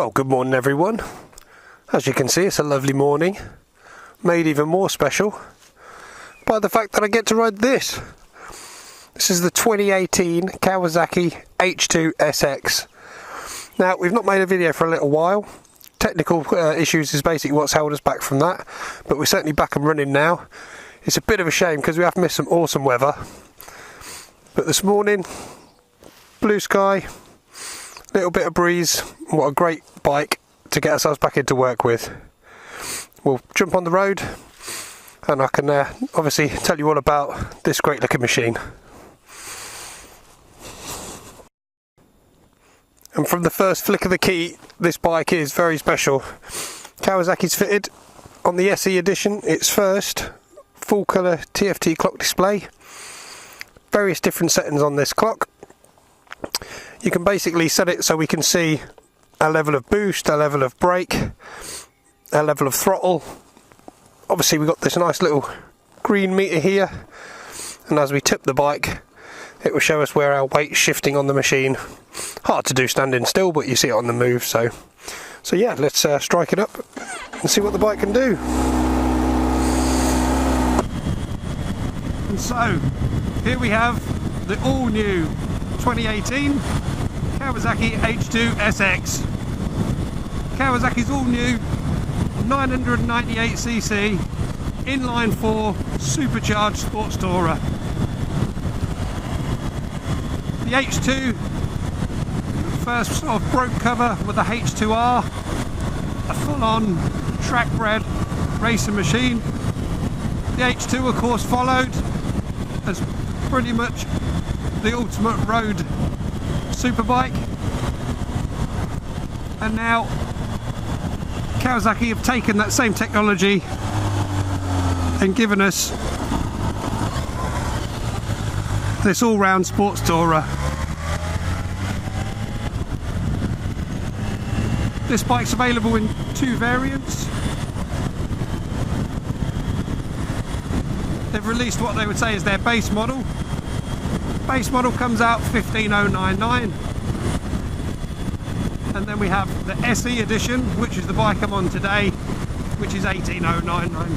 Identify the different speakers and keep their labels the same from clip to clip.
Speaker 1: Well, good morning everyone. As you can see, it's a lovely morning, made even more special by the fact that I get to ride this. This is the 2018 Kawasaki H2SX. Now, we've not made a video for a little while. Technical issues is basically what's held us back from that, but we're certainly back and running now. It's a bit of a shame because we have missed some awesome weather, but this morning, blue sky, little bit of breeze. What a great bike to get ourselves back into work with. We'll jump on the road and I can obviously tell you all about this great looking machine. And from the first flick of the key, this bike is very special. Kawasaki's fitted on the SE edition its first full colour TFT clock display. Various different settings on this clock. You can basically set it so we can see a level of boost, a level of brake, a level of throttle. Obviously we've got this nice little green meter here, and as we tip the bike it will show us where our weight's shifting on the machine. Hard to do standing still, but you see it on the move. So yeah, let's strike it up and see what the bike can do. And so here we have the all new 2018 Kawasaki H2SX. Kawasaki's all new 998cc inline 4 supercharged sports tourer. The H2 first sort of broke cover with the H2R, a full-on track-bred racing machine. The H2 of course followed as pretty much the ultimate road superbike, and now Kawasaki have taken that same technology and given us this all-round sports tourer. This bike's available in two variants. They've released what they would say is their base model. Base model comes out 15,099, and then we have the SE edition, which is the bike I'm on today, which is 18,099.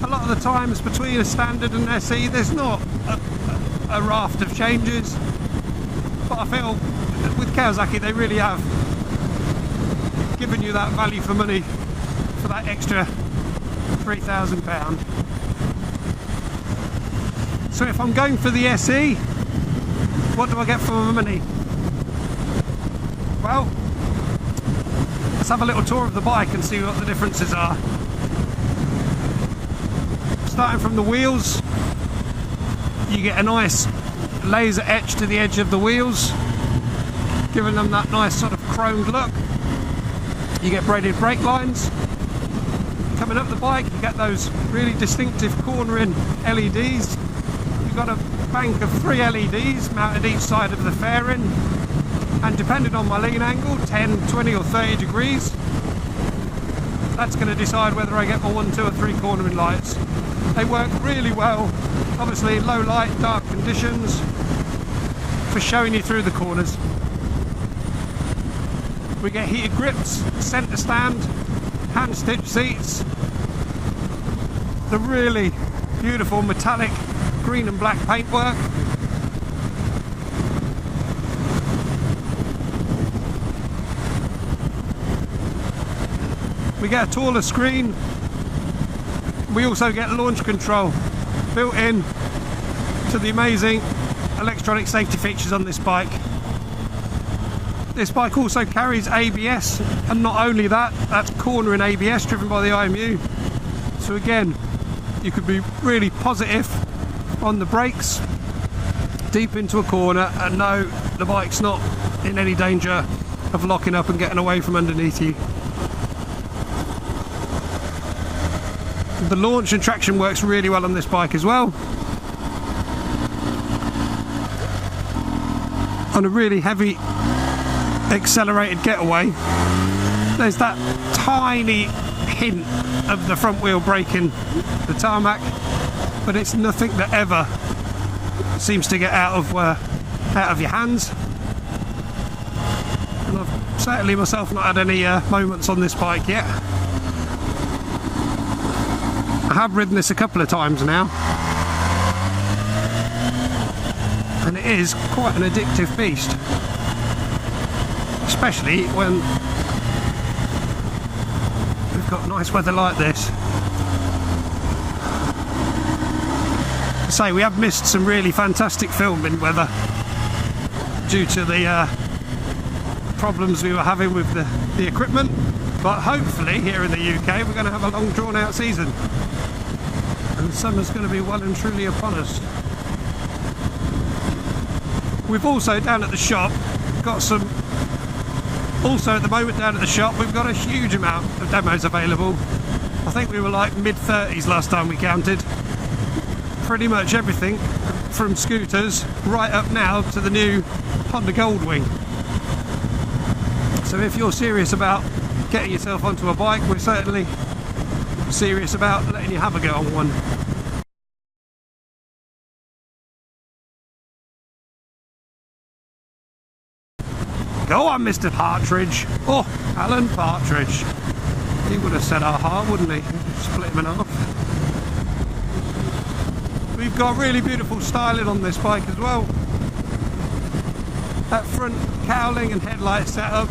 Speaker 1: A lot of the times between a standard and SE there's not a raft of changes, but I feel with Kawasaki they really have given you that value for money for that extra £3,000. So if I'm going for the SE, what do I get for my money? Well, let's have a little tour of the bike and see what the differences are. Starting from the wheels, you get a nice laser etch to the edge of the wheels, giving them that nice sort of chromed look. You get braided brake lines. Coming up the bike, you get those really distinctive cornering LEDs. You've got a bank of 3 LEDs mounted each side of the fairing, and depending on my lean angle, 10, 20 or 30 degrees, that's going to decide whether I get my 1, 2 or 3 cornering lights. They work really well, obviously in low light, dark conditions, for showing you through the corners. We get heated grips, centre stand, hand stitched seats, the really beautiful metallic green and black paintwork. We get a taller screen. We also get launch control built in to the amazing electronic safety features on this bike. This bike also carries ABS, and not only that, that's cornering ABS driven by the IMU. So again, you could be really positive on the brakes deep into a corner and know the bike's not in any danger of locking up and getting away from underneath you. The launch and traction works really well on this bike as well. On a really heavy accelerated getaway, there's that tiny hint of the front wheel braking the tarmac, but it's nothing that ever seems to get out of out of your hands. And I've certainly myself not had any moments on this bike yet. I have ridden this a couple of times now, and it is quite an addictive beast, especially when we've got nice weather like this. Say we have missed some really fantastic filming weather due to the problems we were having with the equipment, but hopefully here in the UK we're going to have a long drawn out season and summer's going to be well and truly upon us. We've also down at the shop got some, also at the moment down at the shop we've got a huge amount of demos available. I think we were like mid-30s last time we counted. Pretty much everything from scooters right up now to the new Honda Goldwing. So if you're serious about getting yourself onto a bike, we're certainly serious about letting you have a go on one. Go on, Mr. Partridge. Oh, Alan Partridge. He would have said aha, wouldn't he? Split him in half. We've got really beautiful styling on this bike as well. That front cowling and headlight setup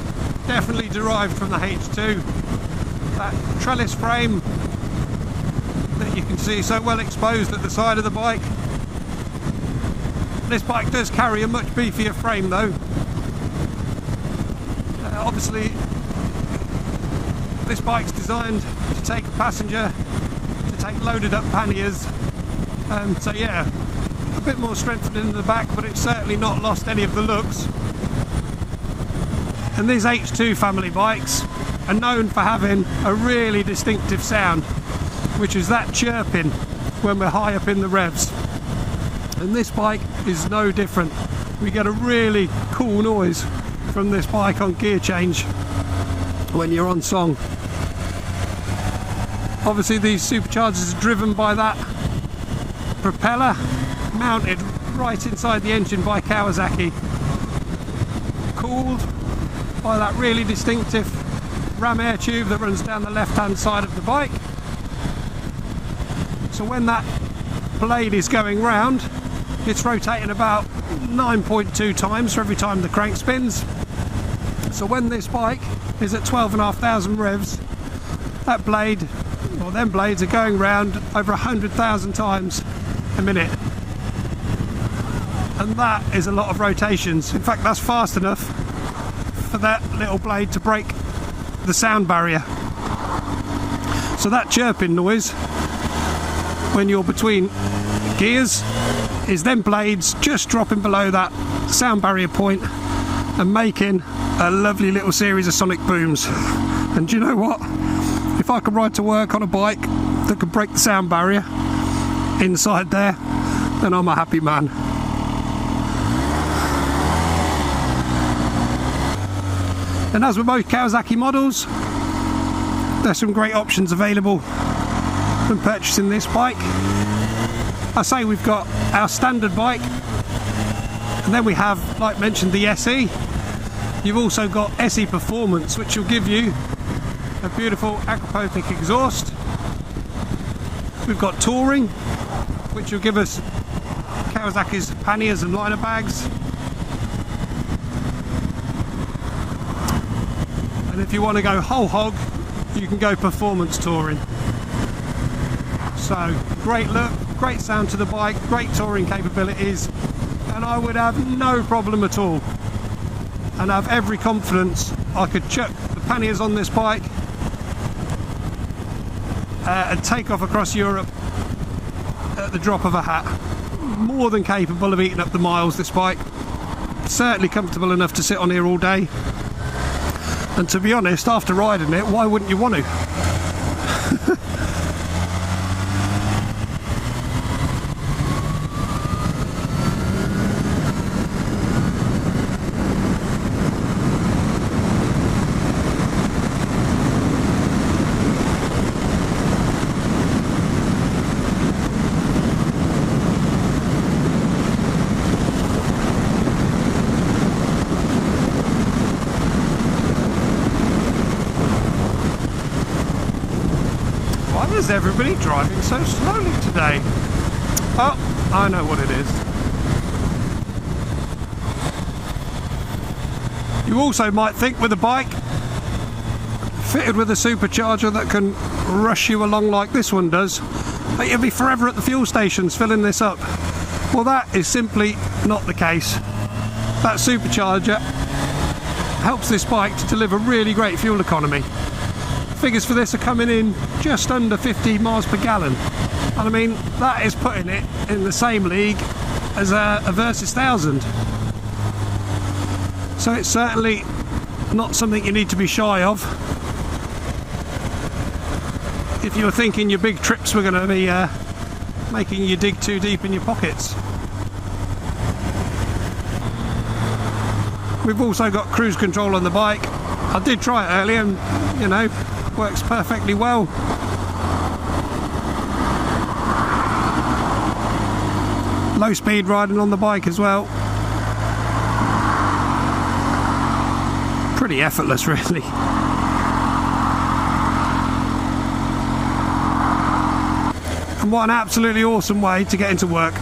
Speaker 1: definitely derived from the H2. That trellis frame that you can see so well exposed at the side of the bike. This bike does carry a much beefier frame though. Obviously this bike's designed to take a passenger, to take loaded up panniers. So yeah, a bit more strengthening in the back, but it's certainly not lost any of the looks. And these H2 family bikes are known for having a really distinctive sound, which is that chirping when we're high up in the revs. And this bike is no different. We get a really cool noise from this bike on gear change when you're on song. Obviously these superchargers are driven by that propeller mounted right inside the engine by Kawasaki, cooled by that really distinctive ram air tube that runs down the left hand side of the bike. So when that blade is going round, it's rotating about 9.2 times for every time the crank spins. So when this bike is at 12,500 revs, that blade, or them blades, are going round over 100,000 times a minute, and that is a lot of rotations. In fact, that's fast enough for that little blade to break the sound barrier. So that chirping noise when you're between gears is them blades just dropping below that sound barrier point and making a lovely little series of sonic booms. And do you know what? If I could ride to work on a bike that could break the sound barrier inside there, then I'm a happy man. And as with most Kawasaki models, there's some great options available when purchasing this bike. I say we've got our standard bike, and then we have, like mentioned, the SE. You've also got SE Performance, which will give you a beautiful aquapopic exhaust. We've got Touring, which will give us Kawasaki's panniers and liner bags. And if you want to go whole hog, you can go Performance Touring. So great look, great sound to the bike, great touring capabilities, and I would have no problem at all, and have every confidence I could chuck the panniers on this bike and take off across Europe at the drop of a hat. More than capable of eating up the miles, this bike. Certainly comfortable enough to sit on here all day. And to be honest, after riding it, why wouldn't you want to? is everybody driving so slowly today? Oh, I know what it is. You also might think with a bike fitted with a supercharger that can rush you along like this one does, that you'll be forever at the fuel stations filling this up. Well, that is simply not the case. That supercharger helps this bike to deliver really great fuel economy. Figures for this are coming in just under 50 miles per gallon. And I mean, that is putting it in the same league as a Versys 1000. So it's certainly not something you need to be shy of. If you were thinking your big trips were going to be making you dig too deep in your pockets. We've also got cruise control on the bike. I did try it earlier and, you know, works perfectly well. Low speed riding on the bike as well. Pretty effortless, really. And what an absolutely awesome way to get into work.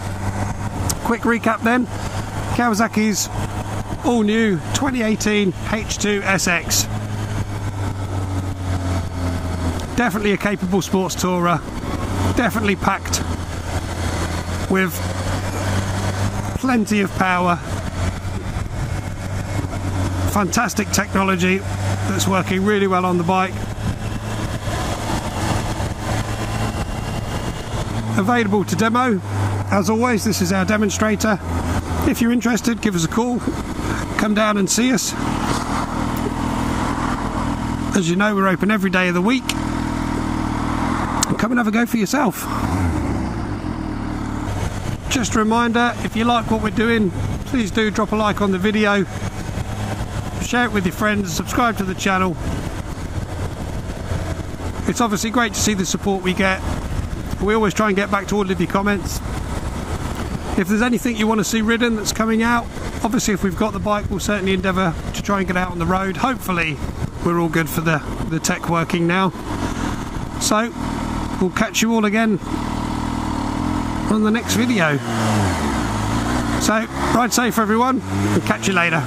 Speaker 1: Quick recap then. Kawasaki's all new 2018 H2SX. Definitely a capable sports tourer. Definitely packed with plenty of power. Fantastic technology that's working really well on the bike. Available to demo. As always, this is our demonstrator. If you're interested, give us a call. Come down and see us. As you know, we're open every day of the week. Come and have a go for yourself. Just a reminder, if you like what we're doing, please do drop a like on the video, share it with your friends, subscribe to the channel. It's obviously great to see the support we get. We always try and get back to all of your comments. If there's anything you want to see ridden that's coming out, obviously if we've got the bike, we'll certainly endeavour to try and get out on the road. Hopefully we're all good for the tech working now. So we'll catch you all again on the next video. So ride safe everyone, and catch you later.